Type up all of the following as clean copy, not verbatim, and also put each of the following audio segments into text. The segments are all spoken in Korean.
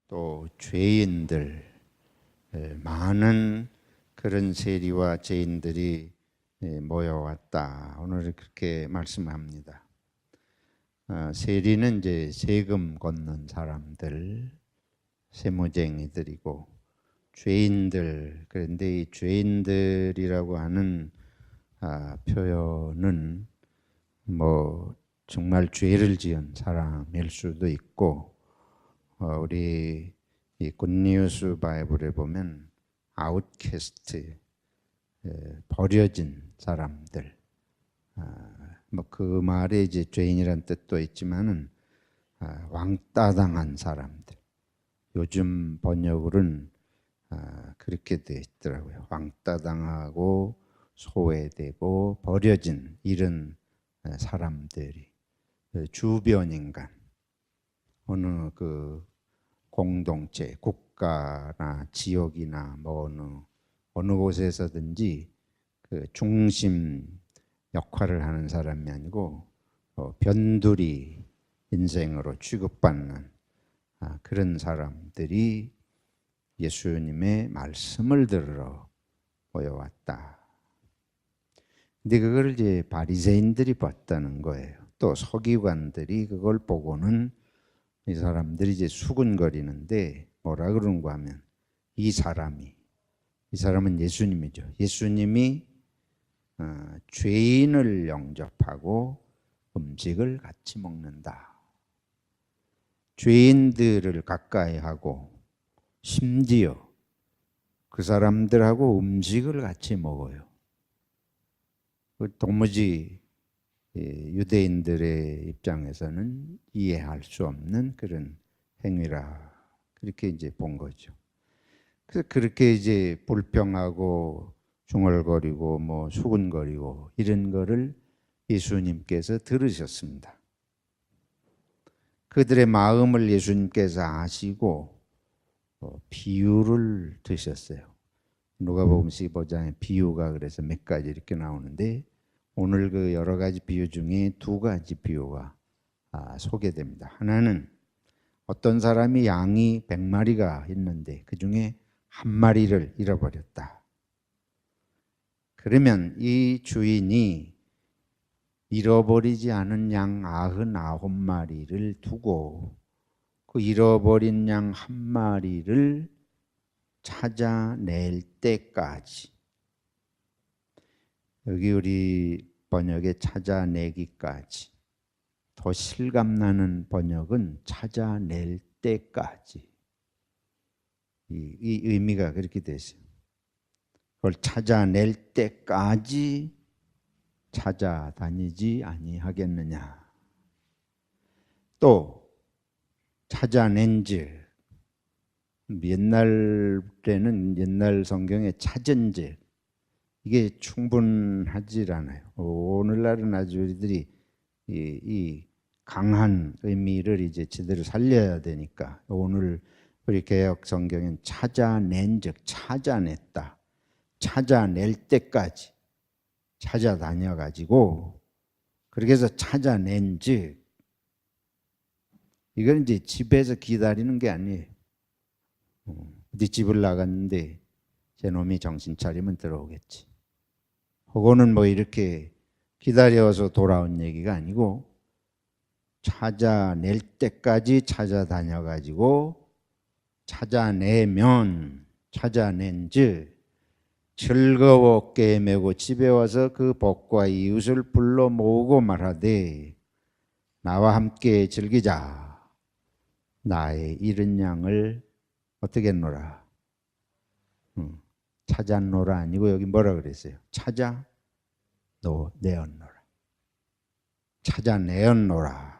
또 죄인들, 많은 그런 세리와 죄인들이 모여왔다. 오늘 그렇게 말씀합니다. 세리는 이제 세금 걷는 사람들, 세무쟁이들이고, 죄인들, 그런데 이 죄인들이라고 하는 표현은 뭐 정말 죄를 지은 사람일 수도 있고, 우리 이 굿뉴스 바이블에 보면 아웃캐스트, 버려진 사람들, 뭐 그 말에 이제 죄인이란 뜻도 있지만은 왕따 당한 사람들. 요즘 번역으로는 그렇게 되어 있더라고요. 왕따 당하고 소외되고 버려진 이런 사람들이, 주변 인간, 어느 그 공동체, 국가나 지역이나 뭐 어느 곳에서든지 그 중심 역할을 하는 사람이 아니고 변두리 인생으로 취급받는 그런 사람들이 예수님의 말씀을 들으러 모여왔다. 근데 그걸 이제 바리새인들이 봤다는 거예요. 또 서기관들이 그걸 보고는 이 사람들이 이제 수군거리는데 뭐라 그러는가 하면 이 사람은 예수님이죠. 예수님이 죄인을 영접하고 음식을 같이 먹는다. 죄인들을 가까이 하고 심지어 그 사람들하고 음식을 같이 먹어요. 도무지 유대인들의 입장에서는 이해할 수 없는 그런 행위라, 그렇게 이제 본 거죠. 그래서 그렇게 이제 불평하고 중얼거리고 뭐 수군거리고 이런 거를 예수님께서 들으셨습니다. 그들의 마음을 예수님께서 아시고 비유를 드셨어요. 누가복음 15장에 비유가 그래서 몇 가지 이렇게 나오는데, 오늘 그 여러 가지 비유 중에 두 가지 비유가 소개됩니다. 하나는 어떤 사람이 양이 100마리가 있는데 그 중에 한 마리를 잃어버렸다. 그러면 이 주인이 잃어버리지 않은 양 99마리를 두고 그 잃어버린 양 한 마리를 찾아낼 때까지, 여기 우리 번역에 찾아내기까지, 더 실감나는 번역은 찾아낼 때까지, 이 의미가 그렇게 되죠. 그걸 찾아낼 때까지 찾아다니지 아니하겠느냐. 또 찾아낸즉, 옛날 때는 옛날 성경에 찾은즉 이게 충분하지 않아요. 오늘날은 아주 우리들이 이 강한 의미를 이제 제대로 살려야 되니까 오늘 우리 개역 성경엔 찾아낸즉, 찾아냈다, 찾아낼 때까지 찾아다녀 가지고, 그렇게 해서 찾아낸즉, 이건 이제 집에서 기다리는 게 아니에요. 어디 집을 나갔는데 제 놈이 정신 차리면 들어오겠지. 그거는 뭐 이렇게 기다려서 돌아온 얘기가 아니고, 찾아낼 때까지 찾아다녀 가지고 찾아내면, 찾아낸즉 즐거워 꿰매고 집에 와서 그 복과 이웃을 불러 모으고 말하되 나와 함께 즐기자. 나의 잃은 양을 어떻게 했노라? 찾았노라 아니고 여기 뭐라 그랬어요? 찾아내었노라. 찾아내었노라.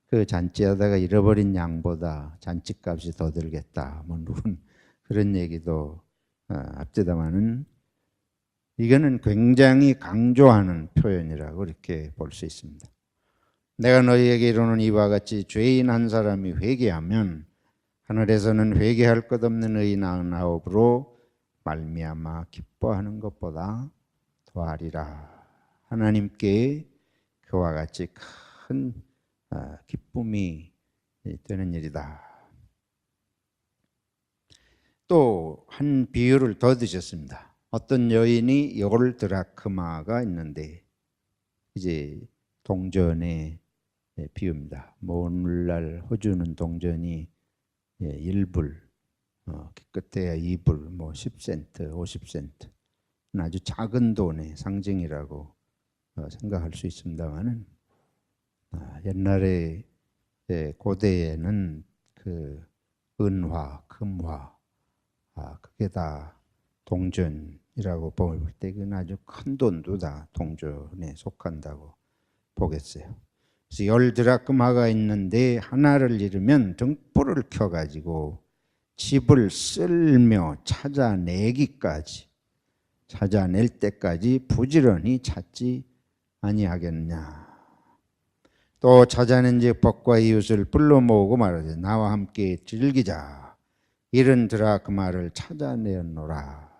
그 잔치하다가 잃어버린 양보다 잔치값이 더 들겠다, 뭐 누군 그런 얘기도 앞뒤다마는, 이거는 굉장히 강조하는 표현이라고 이렇게 볼 수 있습니다. 내가 너희에게 이르는 이와 같이 죄인 한 사람이 회개하면 하늘에서는 회개할 것 없는 의인 99으로 말미암아 기뻐하는 것보다 더하리라. 하나님께 그와 같이 큰 기쁨이 되는 일이다. 또 한 비유를 더 드셨습니다. 어떤 여인이 열 드라크마가 있는데, 이제 동전의 비유입니다. 뭐 오늘날 호주는 동전이 1불, 기껏해야 2불, 뭐 10센트, 50센트, 아주 작은 돈의 상징이라고 생각할 수 있습니다만은, 옛날에 고대에는 그 은화, 금화, 그게 다 동전이라고 볼 때 그건 아주 큰 돈도 다 동전에 속한다고 보겠어요. 그래서 열 드라크마가 있는데 하나를 잃으면 등불을 켜가지고 집을 쓸며 찾아낼 때까지 부지런히 찾지 아니하겠냐. 또 찾아낸즉 벗과 이웃을 불러 모으고 말하되 나와 함께 즐기자. 잃은 드라크마를 찾아내었노라.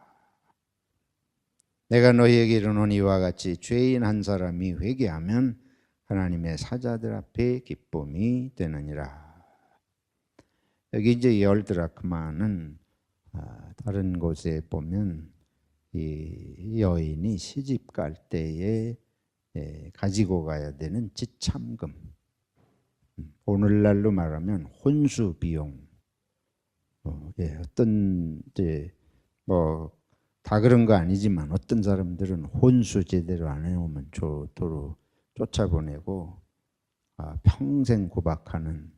내가 너희에게 이르노니 이와 같이 죄인 한 사람이 회개하면 하나님의 사자들 앞에 기쁨이 되느니라. 여기 이제 열 드라크마는 다른 곳에 보면 이 여인이 시집 갈 때에 가지고 가야 되는 지참금, 오늘날로 말하면 혼수 비용. 어떤 이제 뭐 다 그런 거 아니지만 어떤 사람들은 혼수 제대로 안 해오면 도로 쫓아보내고 평생 구박하는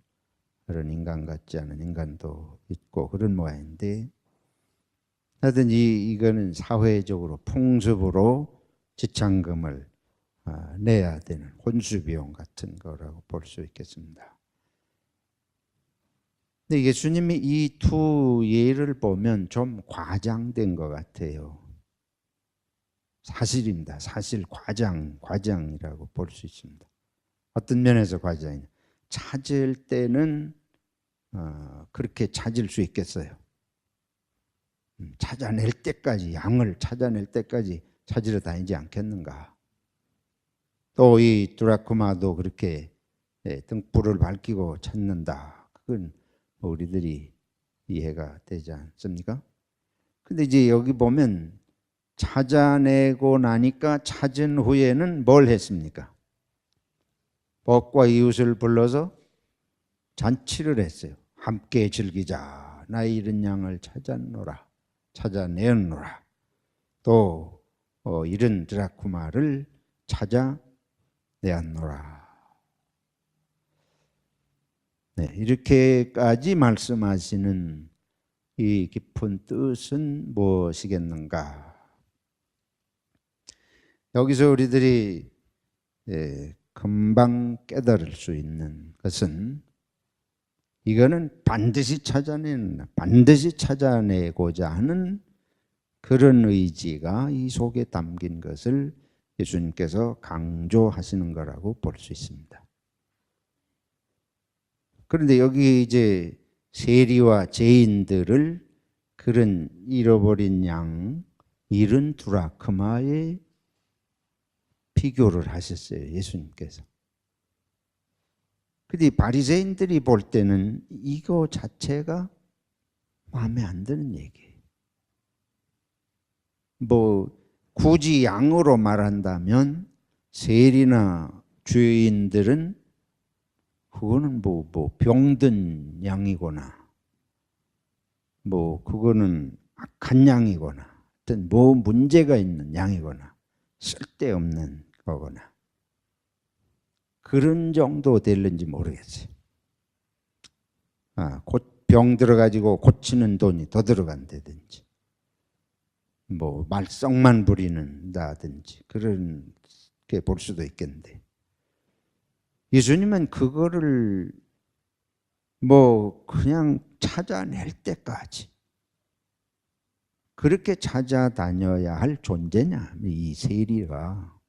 그런 인간 같지 않은 인간도 있고 그런 모양인데, 하여튼 이거는 사회적으로 풍습으로 지참금을 내야 되는 혼수비용 같은 거라고 볼 수 있겠습니다. 근데 예수님이 이 두 예를 보면 좀 과장된 것 같아요. 사실입니다. 사실 과장이라고 볼 수 있습니다. 어떤 면에서 과장이냐? 찾을 때는 그렇게 찾을 수 있겠어요. 찾아낼 때까지, 양을 찾아낼 때까지 찾으러 다니지 않겠는가? 또 이 드라크마도 그렇게 등불을 밝히고 찾는다. 그건 우리들이 이해가 되지 않습니까? 근데 이제 여기 보면 찾아내고 나니까 찾은 후에는 뭘 했습니까? 벗과 이웃을 불러서 잔치를 했어요. 함께 즐기자. 나의 잃은 양을 찾아내었노라. 또 잃은 드라크마를 찾아내었노라. 네, 이렇게까지 말씀하시는 이 깊은 뜻은 무엇이겠는가? 여기서 우리들이 금방 깨달을 수 있는 것은, 이거는 반드시 찾아내고자 하는 그런 의지가 이 속에 담긴 것을 예수님께서 강조하시는 거라고 볼 수 있습니다. 그런데 여기 이제 세리와 죄인들을 그런 잃어버린 양, 잃은 드라크마에 비교를 하셨어요, 예수님께서. 근데 바리새인들이 볼 때는 이거 자체가 마음에 안 드는 얘기예요. 뭐 굳이 양으로 말한다면 세리나 죄인들은 그거는 뭐 병든 양이거나, 뭐 그거는 악한 양이거나, 어떤 뭐 문제가 있는 양이거나, 쓸데없는 거거나, 그런 정도 될는지 모르겠어요. 병 들어가지고 고치는 돈이 더 들어간다든지, 뭐 말썽만 부리는다든지, 그렇게 볼 수도 있겠는데, 예수님은 그거를 뭐 그냥 찾아낼 때까지 그렇게 찾아다녀야 할 존재냐, 이 세리가.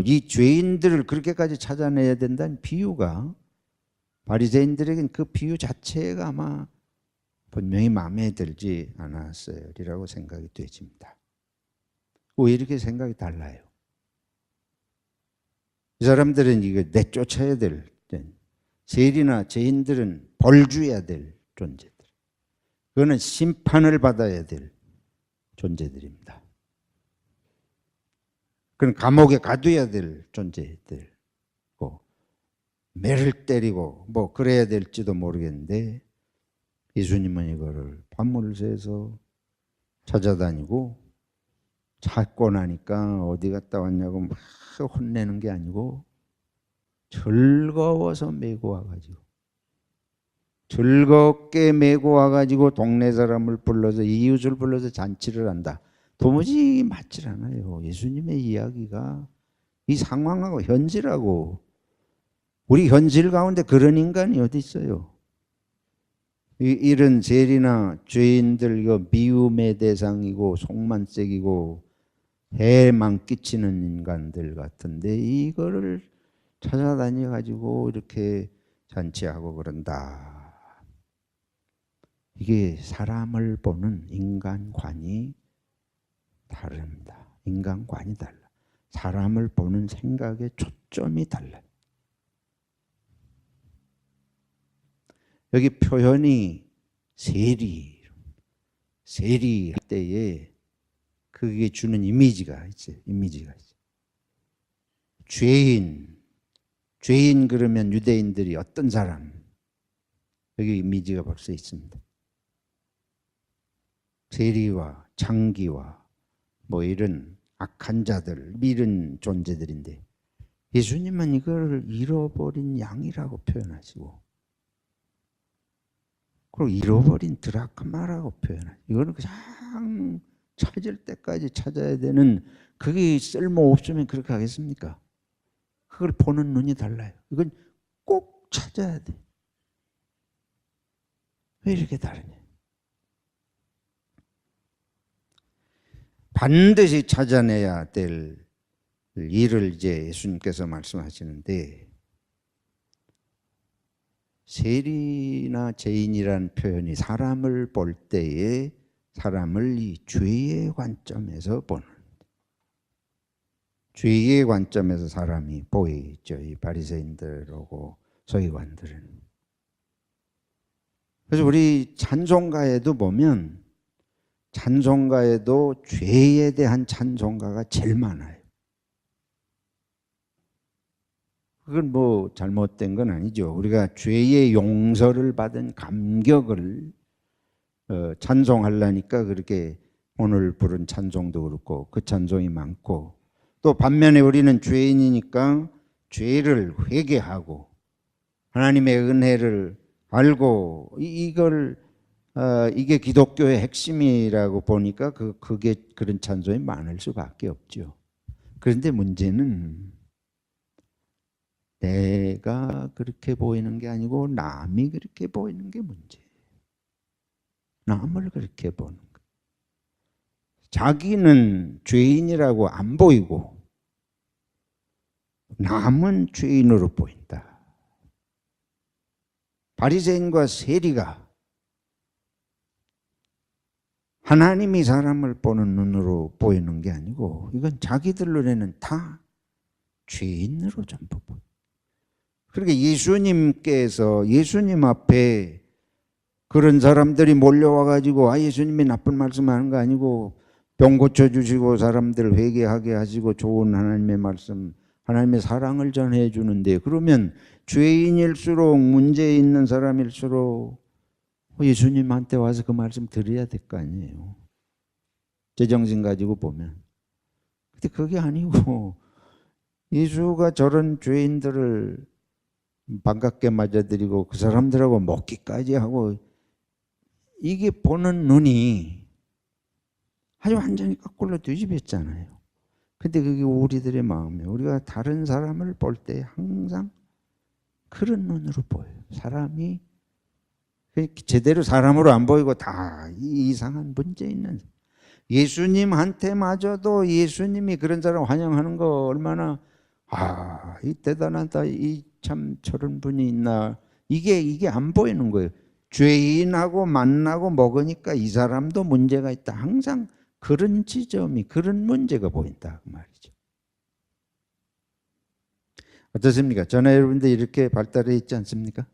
이 죄인들을 그렇게까지 찾아내야 된다는 비유가 바리새인들에겐 그 비유 자체가 아마 분명히 마음에 들지 않았으리라고 생각이 되집니다. 왜 이렇게 생각이 달라요? 이 사람들은 이거 내쫓아야 될 세리나 죄인들은 벌 줘야 될 존재들. 그거는 심판을 받아야 될 존재들입니다. 그건 감옥에 가둬야 될 존재들고 매를 때리고 뭐 그래야 될지도 모르겠는데 예수님은 이거를 밤을 새서 찾아다니고 찾고 나니까 어디 갔다 왔냐고 막 혼내는 게 아니고 즐거워서 메고 와가지고 즐겁게 메고 와가지고 동네 사람을 불러서 이웃을 불러서 잔치를 한다. 도무지 맞질 않아요. 예수님의 이야기가 이 상황하고 현실하고 우리 현실 가운데 그런 인간이 어디 있어요? 이런 세리나 죄인들 이거 미움의 대상이고 속만색이고 해만 끼치는 인간들 같은데 이거를 찾아다녀 가지고 이렇게 잔치하고 그런다. 이게 사람을 보는 인간관이 다릅니다. 인간관이 달라. 사람을 보는 생각의 초점이 달라요. 여기 표현이 세리 할 때에 그게 주는 이미지가 있어요. 죄인 그러면 유대인들이 어떤 사람? 여기 이미지가 벌써 있습니다. 세리와 창기와 뭐 이런 악한 자들, 이런 존재들인데 예수님은 이걸 잃어버린 양이라고 표현하시고 그리고 잃어버린 드라크마라고 표현하시고 이거는 그냥 찾을 때까지 찾아야 되는 그게 쓸모없으면 그렇게 하겠습니까? 그걸 보는 눈이 달라요. 이건 꼭 찾아야 돼. 왜 이렇게 다르냐? 반드시 찾아내야 될 일을 이제 예수님께서 말씀하시는데 세리나 죄인이라는 표현이 사람을 볼 때에 사람을 이 죄의 관점에서 보는 죄의 관점에서 사람이 보이죠. 이 바리새인들하고 서기관들은. 그래서 우리 찬송가에도 보면 찬송가에도 죄에 대한 찬송가가 제일 많아요. 그건 뭐 잘못된 건 아니죠. 우리가 죄의 용서를 받은 감격을 찬송하려니까 그렇게 오늘 부른 찬송도 그렇고 그 찬송이 많고 또 반면에 우리는 죄인이니까 죄를 회개하고 하나님의 은혜를 알고 이게 기독교의 핵심이라고 보니까 그게 그런 찬송이 많을 수밖에 없죠. 그런데 문제는 내가 그렇게 보이는 게 아니고 남이 그렇게 보이는 게 문제예요. 남을 그렇게 보는 거. 자기는 죄인이라고 안 보이고 남은 죄인으로 보인다. 바리새인과 세리가 하나님이 사람을 보는 눈으로 보이는 게 아니고 이건 자기들 눈에는 다 죄인으로 전부 보여요. 그러니까 예수님께서 예수님 앞에 그런 사람들이 몰려와 가지고 예수님이 나쁜 말씀하는 거 아니고 병 고쳐주시고 사람들 회개하게 하시고 좋은 하나님의 말씀 하나님의 사랑을 전해 주는데 그러면 죄인일수록 문제 있는 사람일수록 예수님한테 와서 그 말씀 드려야 될 거 아니에요. 제정신 가지고 보면. 근데 그게 아니고 예수가 저런 죄인들을 반갑게 맞아들이고 그 사람들하고 먹기까지 하고 이게 보는 눈이 아주 완전히 거꾸로 뒤집혔잖아요. 근데 그게 우리들의 마음이에요. 우리가 다른 사람을 볼 때 항상 그런 눈으로 보여요. 사람이 제대로 사람으로 안 보이고 다 이상한 문제 있는 예수님한테마저도 예수님이 그런 사람 환영하는 거 얼마나 이 대단하다 이 참 저런 분이 있나 이게 안 보이는 거예요. 죄인하고 만나고 먹으니까 이 사람도 문제가 있다. 항상 그런 지점이 그런 문제가 보인다 그 말이죠. 어떻습니까? 저나 여러분들 이렇게 발달해 있지 않습니까?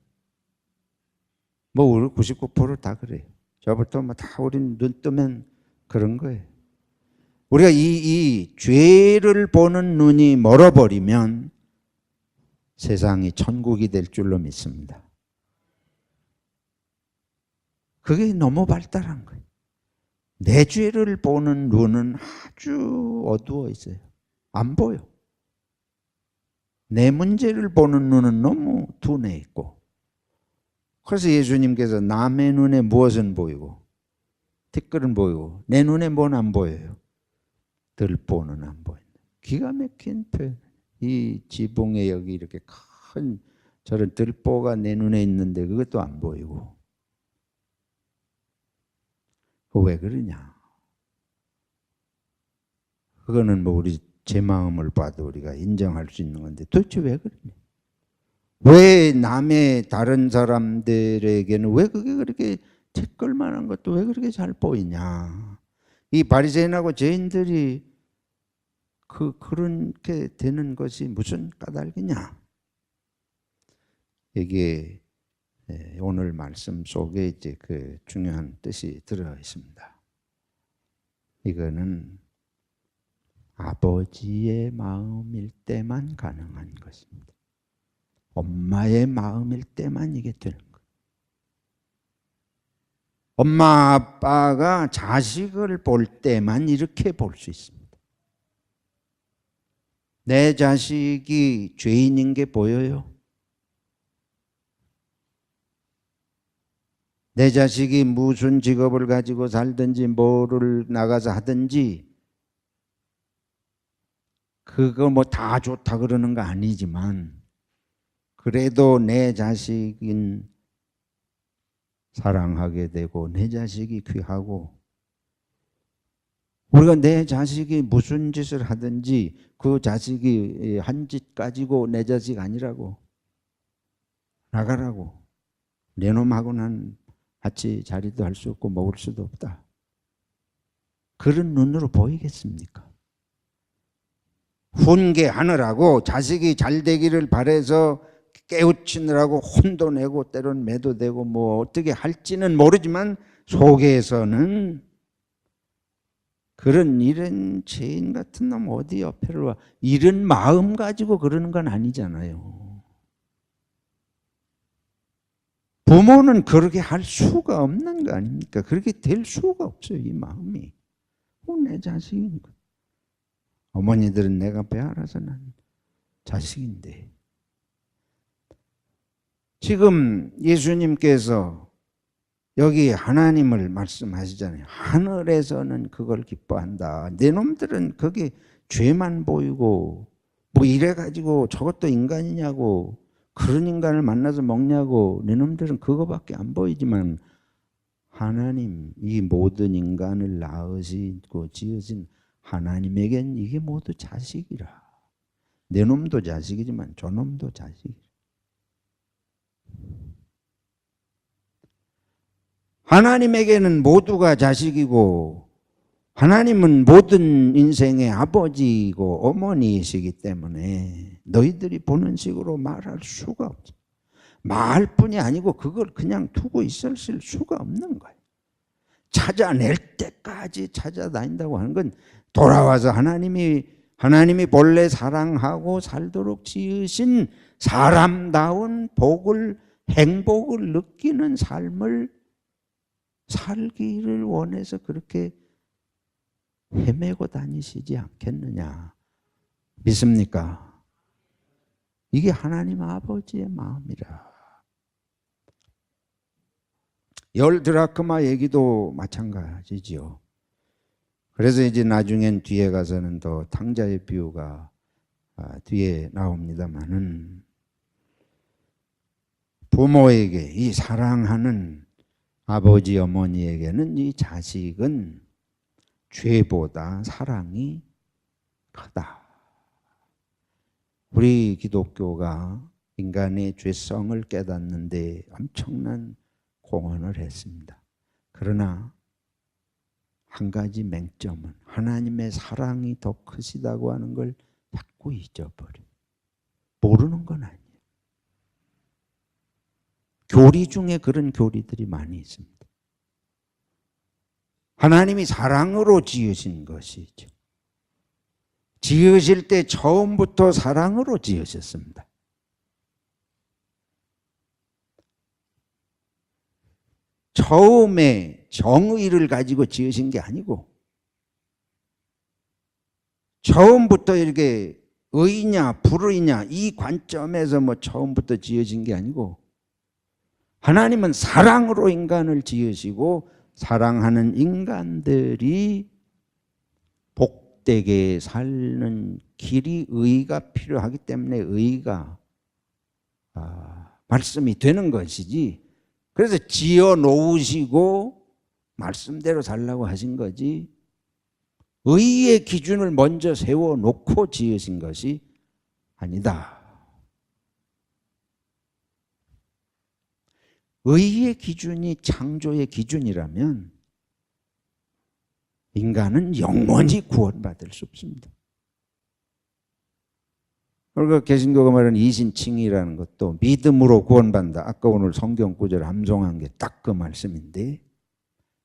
뭐 우리 99%다 그래요. 저부터 뭐 다 우린 눈 뜨면 그런 거예요. 우리가 이 죄를 보는 눈이 멀어버리면 세상이 천국이 될 줄로 믿습니다. 그게 너무 발달한 거예요. 내 죄를 보는 눈은 아주 어두워 있어요. 안 보여. 내 문제를 보는 눈은 너무 둔해 있고. 그래서 예수님께서 남의 눈에 무엇은 보이고 티끌은 보이고 내 눈에 뭔 안 보여요? 들보는 안 보인다. 기가 막힌 표현. 이 지붕에 여기 이렇게 큰 저런 들보가 내 눈에 있는데 그것도 안 보이고. 왜 그러냐? 그거는 뭐 우리 제 마음을 봐도 우리가 인정할 수 있는 건데 도대체 왜 그러냐? 왜 남의 다른 사람들에게는 왜 그게 그렇게 티끌 만한 것도 왜 그렇게 잘 보이냐? 이 바리새인하고 죄인들이 그렇게 되는 것이 무슨 까닭이냐? 이게 오늘 말씀 속에 이제 그 중요한 뜻이 들어 있습니다. 이거는 아버지의 마음일 때만 가능한 것입니다. 엄마의 마음일 때만 이게 되는 거예요. 엄마 아빠가 자식을 볼 때만 이렇게 볼 수 있습니다. 내 자식이 죄인인 게 보여요? 내 자식이 무슨 직업을 가지고 살든지 뭐를 나가서 하든지 그거 뭐 다 좋다 그러는 거 아니지만 그래도 내 자식인 사랑하게 되고 내 자식이 귀하고 우리가 내 자식이 무슨 짓을 하든지 그 자식이 한 짓 가지고 내 자식 아니라고 나가라고 내 놈하고는 같이 자리도 할 수 없고 먹을 수도 없다. 그런 눈으로 보이겠습니까? 훈계하느라고 자식이 잘 되기를 바라서 깨우치느라고 혼도 내고 때론 매도 되고 뭐 어떻게 할지는 모르지만 속에서는 그런 이런 죄인 같은 놈 어디 옆에를 와 이런 마음 가지고 그러는 건 아니잖아요. 부모는 그렇게 할 수가 없는 거 아닙니까? 그렇게 될 수가 없어요. 이 마음이. 내 자식이니까. 어머니들은 내가 배알아서 난 자식인데. 지금 예수님께서 여기 하나님을 말씀하시잖아요. 하늘에서는 그걸 기뻐한다. 내 놈들은 그게 죄만 보이고 뭐 이래가지고 저것도 인간이냐고 그런 인간을 만나서 먹냐고 내 놈들은 그거밖에 안 보이지만 하나님 이 모든 인간을 낳으시고 지으신 하나님에겐 이게 모두 자식이라. 내 놈도 자식이지만 저 놈도 자식이라. 하나님에게는 모두가 자식이고 하나님은 모든 인생의 아버지이고 어머니이시기 때문에 너희들이 보는 식으로 말할 수가 없어. 말할 뿐이 아니고 그걸 그냥 두고 있을 수가 없는 거예요. 찾아낼 때까지 찾아다닌다고 하는 건 돌아와서 하나님이 본래 사랑하고 살도록 지으신 사람다운 복을 행복을 느끼는 삶을 살기를 원해서 그렇게 헤매고 다니시지 않겠느냐 믿습니까? 이게 하나님 아버지의 마음이라. 열 드라크마 얘기도 마찬가지지요. 그래서 이제 나중엔 뒤에 가서는 더 탕자의 비유가 뒤에 나옵니다마는 부모에게 이 사랑하는 아버지 어머니에게는 이 자식은 죄보다 사랑이 크다. 우리 기독교가 인간의 죄성을 깨닫는데 엄청난 공헌을 했습니다. 그러나 한 가지 맹점은 하나님의 사랑이 더 크시다고 하는 걸 자꾸 잊어버려요. 모르는 건 아니에요. 교리 중에 그런 교리들이 많이 있습니다. 하나님이 사랑으로 지으신 것이죠. 지으실 때 처음부터 사랑으로 지으셨습니다. 처음에 정의를 가지고 지으신 게 아니고 처음부터 이렇게 의냐 불의냐 이 관점에서 뭐 처음부터 지으신 게 아니고 하나님은 사랑으로 인간을 지으시고 사랑하는 인간들이 복되게 사는 길이 의가 필요하기 때문에 의가 말씀이 되는 것이지, 그래서 지어 놓으시고 말씀대로 살라고 하신 거지 의의 기준을 먼저 세워놓고 지으신 것이 아니다. 의의 기준이 창조의 기준이라면 인간은 영원히 구원받을 수 없습니다. 그러니까 개신교가 말하는 이신칭의라는 것도 믿음으로 구원받는다. 아까 오늘 성경 구절 암송한 게 딱 그 말씀인데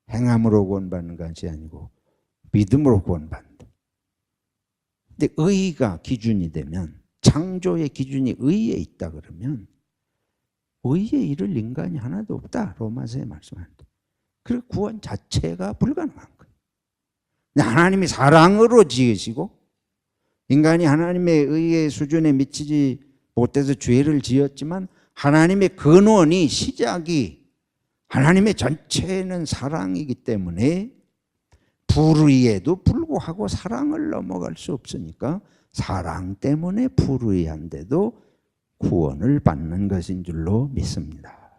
행함으로 구원받는 것이 아니고 믿음으로 구원받는다. 근데 의가 기준이 되면 창조의 기준이 의에 있다 그러면 의에 이를 인간이 하나도 없다. 로마서에 말씀합니다. 그리고 구원 자체가 불가능한 거예요. 하나님이 사랑으로 지으시고 인간이 하나님의 의의 수준에 미치지 못해서 죄를 지었지만 하나님의 근원이 시작이 하나님의 전체는 사랑이기 때문에 불의에도 불구하고 사랑을 넘어갈 수 없으니까 사랑 때문에 불의한데도 구원을 받는 것인 줄로 믿습니다.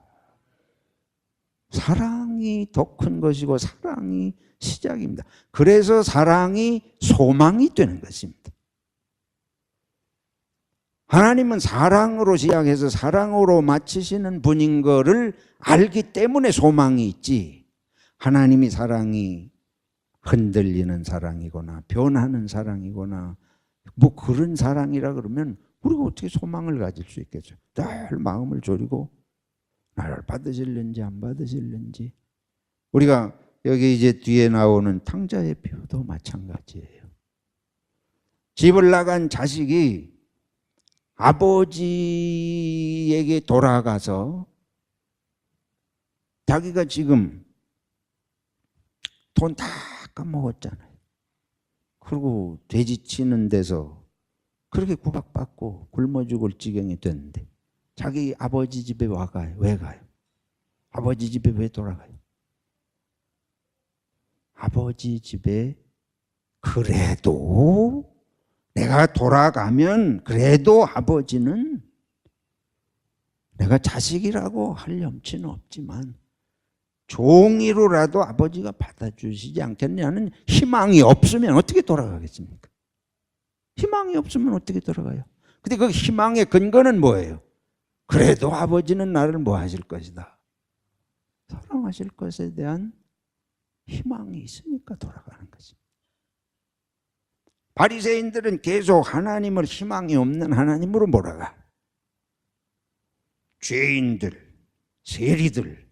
사랑이 더 큰 것이고 사랑이 시작입니다. 그래서 사랑이 소망이 되는 것입니다. 하나님은 사랑으로 시작해서 사랑으로 마치시는 분인 것을 알기 때문에 소망이 있지, 하나님이 사랑이 흔들리는 사랑이거나 변하는 사랑이거나 뭐 그런 사랑이라 그러면 우리가 어떻게 소망을 가질 수 있겠죠? 늘 마음을 졸이고 나를 받으실는지 안 받으실는지. 우리가 여기 이제 뒤에 나오는 탕자의 비유도 마찬가지예요. 집을 나간 자식이 아버지에게 돌아가서 자기가 지금 돈 다 까먹었잖아요. 그리고 돼지 치는 데서 그렇게 구박받고 굶어 죽을 지경이 됐는데 자기 아버지 집에 와가요. 왜 가요? 아버지 집에 왜 돌아가요? 아버지 집에 그래도 내가 돌아가면 그래도 아버지는 내가 자식이라고 할 염치는 없지만 종이로라도 아버지가 받아주시지 않겠냐는 희망이 없으면 어떻게 돌아가겠습니까? 희망이 없으면 어떻게 돌아가요? 근데 그 희망의 근거는 뭐예요? 그래도 아버지는 나를 뭐 하실 것이다. 사랑하실 것에 대한 희망이 있으니까 돌아가는 거지. 바리새인들은 계속 하나님을 희망이 없는 하나님으로 몰아가. 죄인들, 세리들,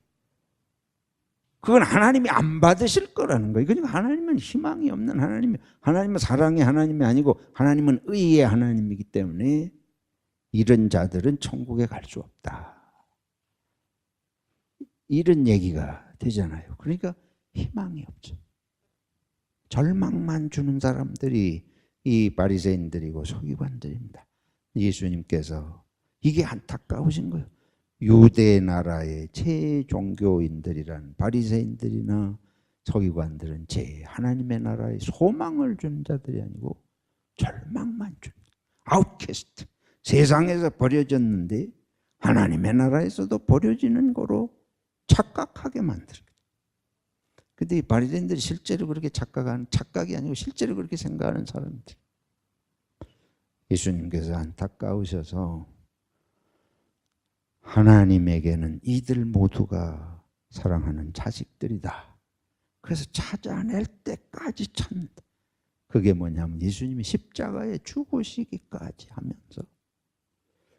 그건 하나님이 안 받으실 거라는 거예요. 그러니까 하나님은 희망이 없는 하나님이, 하나님은 사랑의 하나님이 아니고 하나님은 의의 하나님이기 때문에 이런 자들은 천국에 갈 수 없다. 이런 얘기가 되잖아요. 그러니까 희망이 없죠. 절망만 주는 사람들이 이 바리새인들이고 서기관들입니다. 예수님께서 이게 안타까우신 거예요. 유대 나라의 제종교인들이란 바리새인들이나 서기관들은 제 하나님의 나라에 소망을 주는 자들이 아니고 절망만 주는 아웃캐스트, 세상에서 버려졌는데 하나님의 나라에서도 버려지는 거로 착각하게 만들어요. 근데 이 바리새인들이 실제로 그렇게 착각이 아니고 실제로 그렇게 생각하는 사람들. 예수님께서 안타까우셔서 하나님에게는 이들 모두가 사랑하는 자식들이다. 그래서 찾아낼 때까지 찾는다. 그게 뭐냐면 예수님이 십자가에 죽으시기까지 하면서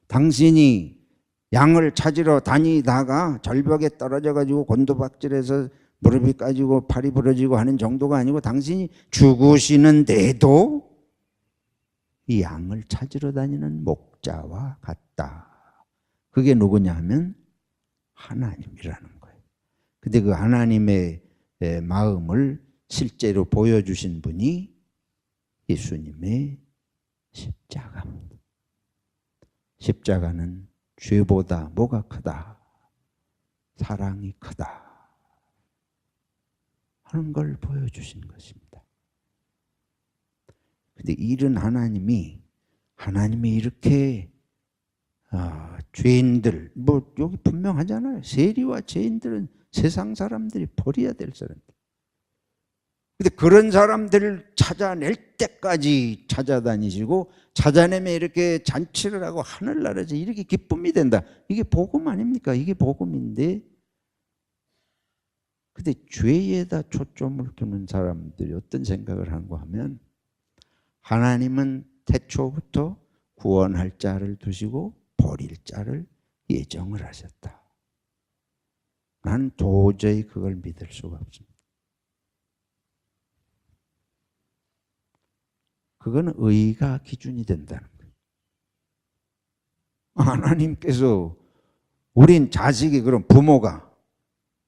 당신이 양을 찾으러 다니다가 절벽에 떨어져 가지고 곤두박질해서 무릎이 까지고 팔이 부러지고 하는 정도가 아니고 당신이 죽으시는데도 이 양을 찾으러 다니는 목자와 같다. 그게 누구냐 하면 하나님이라는 거예요. 근데 그 하나님의 마음을 실제로 보여주신 분이 예수님의 십자가입니다. 십자가는 죄보다 뭐가 크다? 사랑이 크다 하는 걸 보여주신 것입니다. 근데 이런 하나님이 이렇게 죄인들, 뭐 여기 분명하잖아요. 세리와 죄인들은 세상 사람들이 버려야 될 사람들. 근데 그런 사람들을 찾아낼 때까지 찾아다니시고 찾아내면 이렇게 잔치를 하고 하늘나라에서 이렇게 기쁨이 된다. 이게 복음 아닙니까? 이게 복음인데, 근데 죄에다 초점을 두는 사람들이 어떤 생각을 하는가 하면, 하나님은 태초부터 구원할 자를 두시고 버릴 자를 예정을 하셨다. 나는 도저히 그걸 믿을 수가 없습니다. 그거는 의가 기준이 된다는 거예요. 하나님께서, 우린 자식이, 그럼 부모가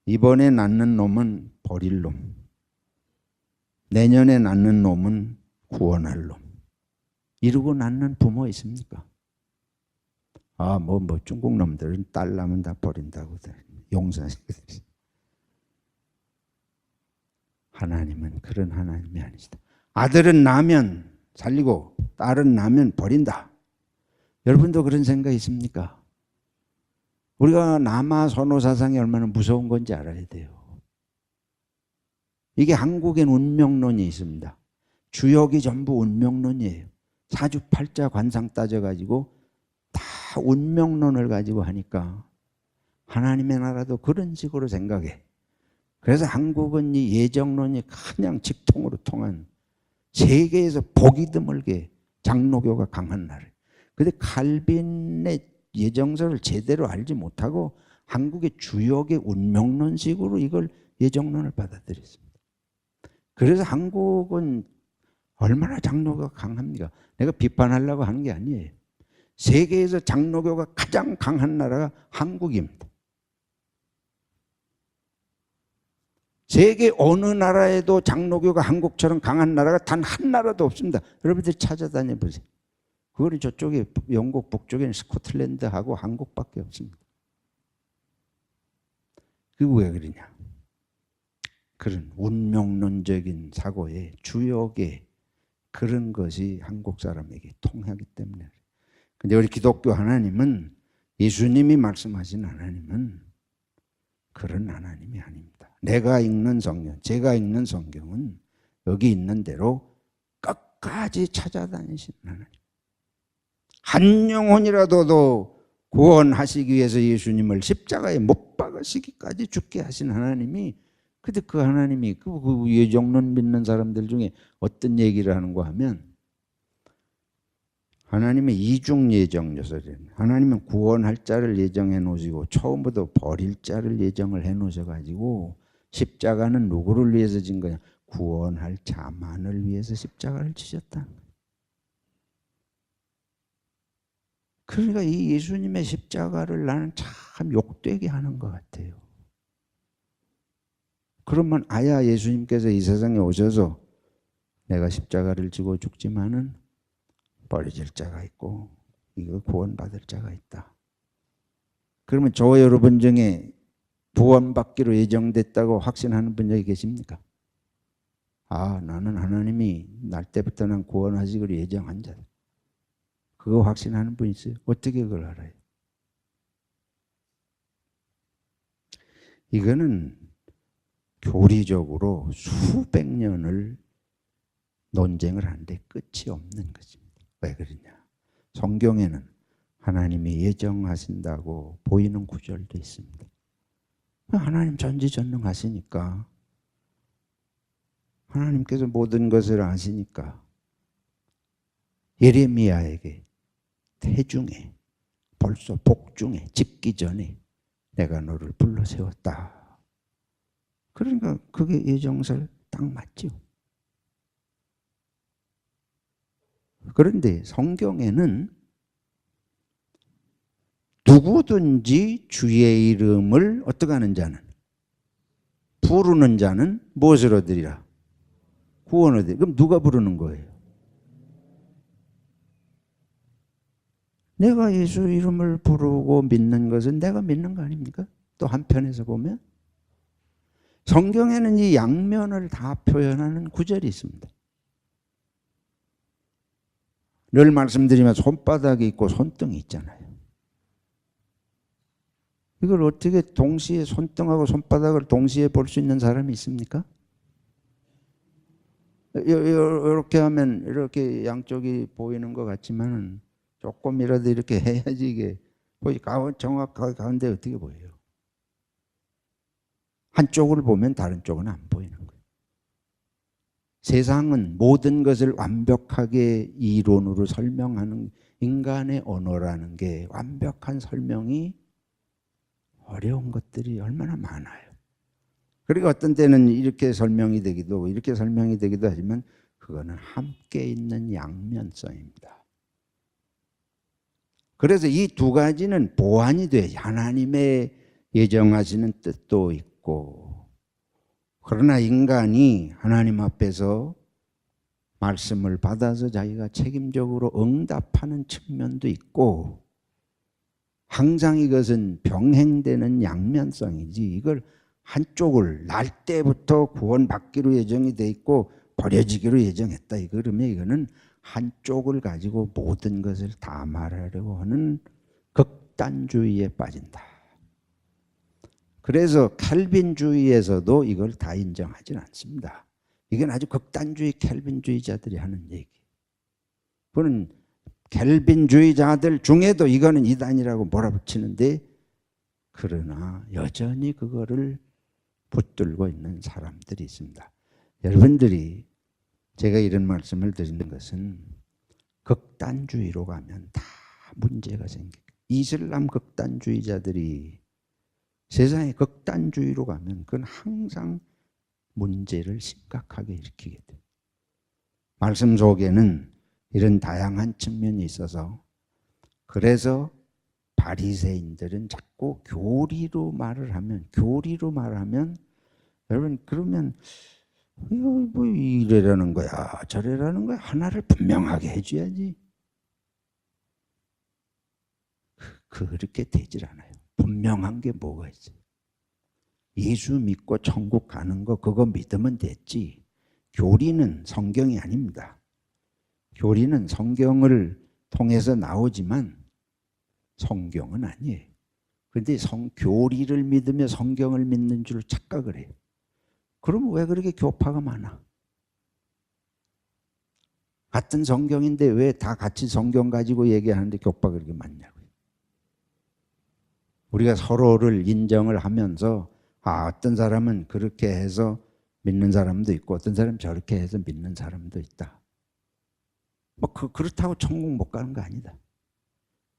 이번에 낳는 놈은 버릴 놈, 내년에 낳는 놈은 구원할 놈, 이러고 낳는 부모 있습니까? 뭐 중국 놈들은 딸 낳으면 다 버린다고 용서하시거든요. 하나님은 그런 하나님이 아니시다. 아들은 낳으면 살리고 딸은 낳으면 버린다. 여러분도 그런 생각 있습니까? 우리가 남아 선호 사상이 얼마나 무서운 건지 알아야 돼요. 이게 한국엔 운명론이 있습니다. 주역이 전부 운명론이에요. 사주팔자 관상 따져가지고 다 운명론을 가지고 하니까 하나님의 나라도 그런 식으로 생각해. 그래서 한국은 이 예정론이 그냥 직통으로 통한, 세계에서 보기 드물게 장로교가 강한 나라예요. 그런데 칼빈의 예정설을 제대로 알지 못하고 한국의 주역의 운명론식으로 이걸 예정론을 받아들였습니다. 그래서 한국은 얼마나 장로교가 강합니까? 내가 비판하려고 하는 게 아니에요. 세계에서 장로교가 가장 강한 나라가 한국입니다. 세계 어느 나라에도 장로교가 한국처럼 강한 나라가 단 한 나라도 없습니다. 여러분들 찾아다녀 보세요. 그거는 저쪽에 영국 북쪽에는 스코틀랜드하고 한국밖에 없습니다. 그게 왜 그러냐? 그런 운명론적인 사고의 주역의 그런 것이 한국 사람에게 통하기 때문에. 근데 우리 기독교 하나님은, 예수님이 말씀하신 하나님은 그런 하나님이 아닙니다. 내가 읽는 성경, 제가 읽는 성경은 여기 있는 대로 끝까지 찾아다니시는 하나님. 한 영혼이라도 구원하시기 위해서 예수님을 십자가에 못 박으시기까지 죽게 하신 하나님이, 근데 그 하나님이 그 예정론 믿는 사람들 중에 어떤 얘기를 하는가 하면, 하나님의 이중 예정 요소를, 하나님은 구원할 자를 예정해 놓으시고 처음부터 버릴 자를 예정을 해 놓으셔 가지고, 십자가는 누구를 위해서 진 거냐? 구원할 자만을 위해서 십자가를 지셨다는 거예요. 그러니까 이 예수님의 십자가를 나는 참 욕되게 하는 것 같아요. 그러면 아야 예수님께서 이 세상에 오셔서 내가 십자가를 지고 죽지만은 버려질 자가 있고 이거 구원받을 자가 있다. 그러면 저와 여러분 중에 구원받기로 예정됐다고 확신하는 분 여기 계십니까? 나는 하나님이 날 때부터 난 구원하시기로 예정한 자다. 그거 확신하는 분 있어요? 어떻게 그걸 알아요? 이거는 교리적으로 수백 년을 논쟁을 하는데 끝이 없는 것입니다. 왜 그러냐? 성경에는 하나님이 예정하신다고 보이는 구절도 있습니다. 하나님 전지전능하시니까, 하나님께서 모든 것을 아시니까 예레미야에게 태중에 벌써 복중에 집기 전에 내가 너를 불러 세웠다. 그러니까 그게 예정설 딱 맞죠. 그런데 성경에는 누구든지 주의 이름을 어떻게 하는 자는, 부르는 자는 무엇을 얻으리라? 구원을 얻으리라. 그럼 누가 부르는 거예요? 내가 예수 이름을 부르고 믿는 것은 내가 믿는 거 아닙니까? 또 한편에서 보면 성경에는 이 양면을 다 표현하는 구절이 있습니다. 늘 말씀드리면 손바닥이 있고 손등이 있잖아요. 이걸 어떻게 동시에 손등하고 손바닥을 동시에 볼 수 있는 사람이 있습니까? 이렇게 하면 이렇게 양쪽이 보이는 것 같지만 조금이라도 이렇게 해야지 이게 정확하게 가운데 어떻게 보여요? 한쪽을 보면 다른 쪽은 안 보이는 거예요. 세상은 모든 것을 완벽하게 이론으로 설명하는 인간의 언어라는 게 완벽한 설명이 어려운 것들이 얼마나 많아요. 그리고 어떤 때는 이렇게 설명이 되기도 하고 이렇게 설명이 되기도 하지만 그거는 함께 있는 양면성입니다. 그래서 이 두 가지는 보완이 돼야지. 하나님의 예정하시는 뜻도 있고, 그러나 인간이 하나님 앞에서 말씀을 받아서 자기가 책임적으로 응답하는 측면도 있고, 항상 이것은 병행되는 양면성이지, 이걸 한쪽을 날 때부터 구원받기로 예정이 돼 있고 버려지기로 예정했다, 그러면 이거는 한쪽을 가지고 모든 것을 다 말하려고 하는 극단주의에 빠진다. 그래서 캘빈주의에서도 이걸 다 인정하지는 않습니다. 이건 아주 극단주의 캘빈주의자들이 하는 얘기. 그는 캘빈주의자들 중에도 이거는 이단이라고 몰아붙이는데, 그러나 여전히 그거를 붙들고 있는 사람들이 있습니다. 여러분들이 제가 이런 말씀을 드리는 것은 극단주의로 가면 다 문제가 생깁니다. 이슬람 극단주의자들이 세상의 극단주의로 가면 그건 항상 문제를 심각하게 일으키게 돼요. 말씀 속에는 이런 다양한 측면이 있어서, 그래서 바리새인들은 자꾸 교리로 말을 하면 여러분, 그러면 뭐 이래라는 거야 저래라는 거야, 하나를 분명하게 해줘야지. 그렇게 되질 않아요. 분명한 게 뭐가 있어요? 예수 믿고 천국 가는 거 그거 믿으면 됐지. 교리는 성경이 아닙니다. 교리는 성경을 통해서 나오지만 성경은 아니에요. 그런데 교리를 믿으며 성경을 믿는 줄 착각을 해요. 그럼 왜 그렇게 교파가 많아? 같은 성경인데 왜 다 같이 성경 가지고 얘기하는데 교파가 그렇게 많냐고요. 우리가 서로를 인정을 하면서 어떤 사람은 그렇게 해서 믿는 사람도 있고 어떤 사람은 저렇게 해서 믿는 사람도 있다. 뭐 그렇다고 천국 못 가는 거 아니다.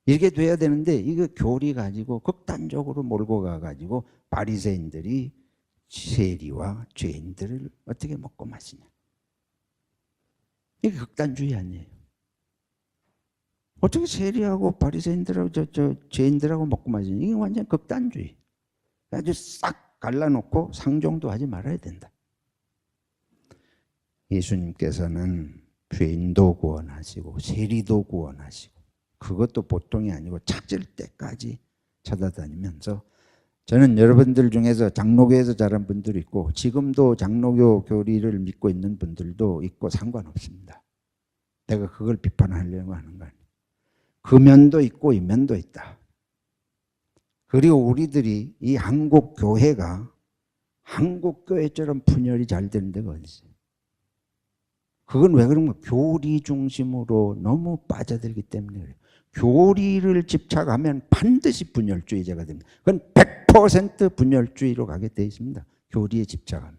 이렇게 돼야 되는데 이거 교리 가지고 극단적으로 몰고 가가지고 바리새인들이 세리와 죄인들을 어떻게 먹고 마시냐. 이게 극단주의 아니에요. 어떻게 세리하고 바리새인들하고 저 죄인들하고 먹고 마시냐. 이게 완전 극단주의. 아주 싹 갈라놓고 상종도 하지 말아야 된다. 예수님께서는 죄인도 구원하시고 세리도 구원하시고, 그것도 보통이 아니고 찾을 때까지 찾아다니면서, 저는 여러분들 중에서 장로교에서 자란 분들이 있고 지금도 장로교 교리를 믿고 있는 분들도 있고 상관없습니다. 내가 그걸 비판하려고 하는 거 아니에요. 그 면도 있고 이 면도 있다. 그리고 우리들이 이 한국 교회가 한국 교회처럼 분열이 잘 되는 데가 어디 있어요? 그건 왜 그런가? 교리 중심으로 너무 빠져들기 때문에 그래요. 교리를 집착하면 반드시 분열주의자가 됩니다. 그건 100% 분열주의로 가게 되어 있습니다. 교리에 집착하면.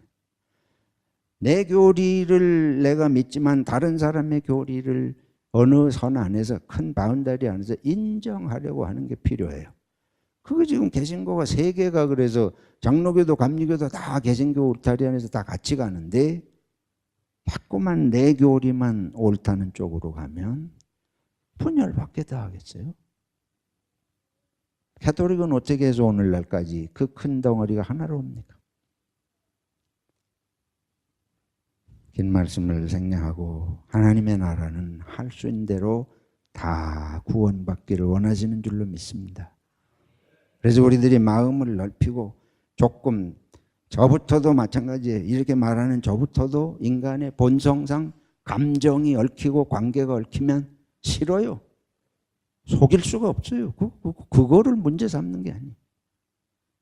내 교리를 내가 믿지만 다른 사람의 교리를 어느 선 안에서 큰 바운다리 안에서 인정하려고 하는 게 필요해요. 그거 지금 개신교가 세 개가 그래서 장로교도 감리교도 다 개신교 울타리 안에서 다 같이 가는데 자꾸만 내 교리만 옳다는 쪽으로 가면 분열받게 다 하겠어요. 가톨릭은 어떻게 해서 오늘날까지 그 큰 덩어리가 하나로 옵니까? 긴 말씀을 생략하고 하나님의 나라는 할 수 있는 대로 다 구원받기를 원하시는 줄로 믿습니다. 그래서 우리들이 마음을 넓히고 조금 저부터도 마찬가지예요. 이렇게 말하는 저부터도 인간의 본성상 감정이 얽히고 관계가 얽히면 싫어요. 속일 수가 없어요. 그거를 문제 삼는 게 아니에요.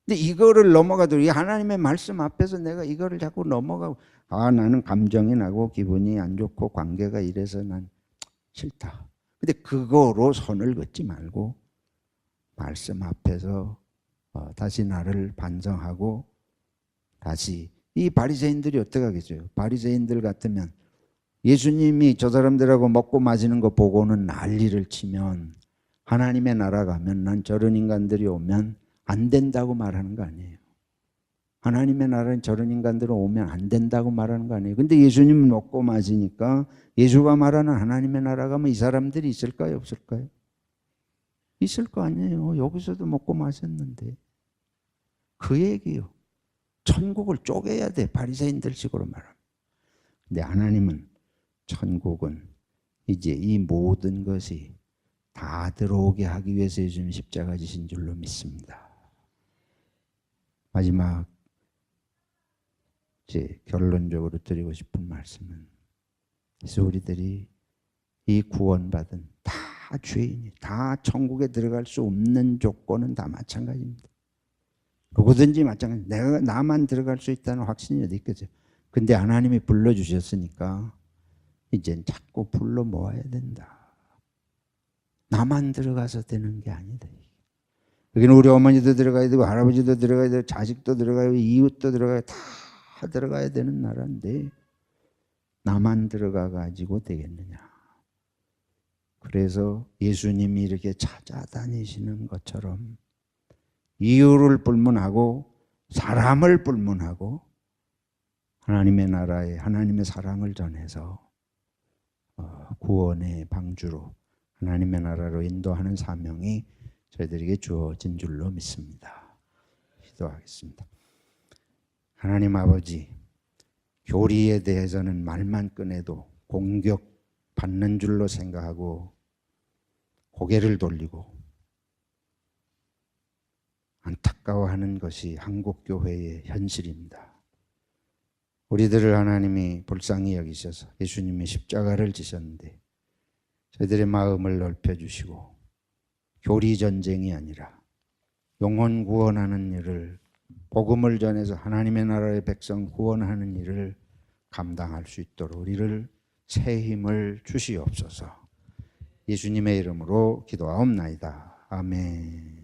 근데 이거를 넘어가도 이 하나님의 말씀 앞에서 내가 이거를 자꾸 넘어가고 나는 감정이 나고 기분이 안 좋고 관계가 이래서 난 싫다. 근데 그거로 선을 긋지 말고 말씀 앞에서 다시 나를 반성하고 다시 이 바리새인들이 어떻게 하겠어요? 바리새인들 같으면 예수님이 저 사람들하고 먹고 마시는 거 보고는 난리를 치면 하나님의 나라 가면 난 저런 인간들이 오면 안 된다고 말하는 거 아니에요. 하나님의 나라는 저런 인간들은 오면 안 된다고 말하는 거 아니에요. 근데 예수님 먹고 마시니까 예수가 말하는 하나님의 나라 가면 이 사람들이 있을까요? 없을까요? 있을 거 아니에요. 여기서도 먹고 마셨는데. 그 얘기요. 천국을 쪼개야 돼. 바리새인들 식으로 말하면. 근데 하나님은 천국은 이제 이 모든 것이 다 들어오게 하기 위해서 예수님 십자가 지신 줄로 믿습니다. 마지막 이제 결론적으로 드리고 싶은 말씀은 그래서 우리들이 이 구원받은 다 죄인이 다 천국에 들어갈 수 없는 조건은 다 마찬가지입니다. 누구든지 마찬가지. 내가 나만 들어갈 수 있다는 확신이 어디 있겠어요. 근데 하나님이 불러주셨으니까 이젠 자꾸 불러 모아야 된다. 나만 들어가서 되는 게 아니다. 여기는 우리 어머니도 들어가야 되고 할아버지도 들어가야 되고 자식도 들어가야 되고 이웃도 들어가야 다 들어가야 되는 나라인데 나만 들어가 가지고 되겠느냐. 그래서 예수님이 이렇게 찾아다니시는 것처럼 이유를 불문하고 사람을 불문하고 하나님의 나라에 하나님의 사랑을 전해서 구원의 방주로 하나님의 나라로 인도하는 사명이 저희들에게 주어진 줄로 믿습니다. 기도하겠습니다. 하나님 아버지, 교리에 대해서는 말만 꺼내도 공격받는 줄로 생각하고 고개를 돌리고 안타까워하는 것이 한국교회의 현실입니다. 우리들을 하나님이 불쌍히 여기셔서 예수님이 십자가를 지셨는데 저희들의 마음을 넓혀주시고 교리 전쟁이 아니라 영혼 구원하는 일을 복음을 전해서 하나님의 나라의 백성 구원하는 일을 감당할 수 있도록 우리를 새 힘을 주시옵소서. 예수님의 이름으로 기도하옵나이다. 아멘.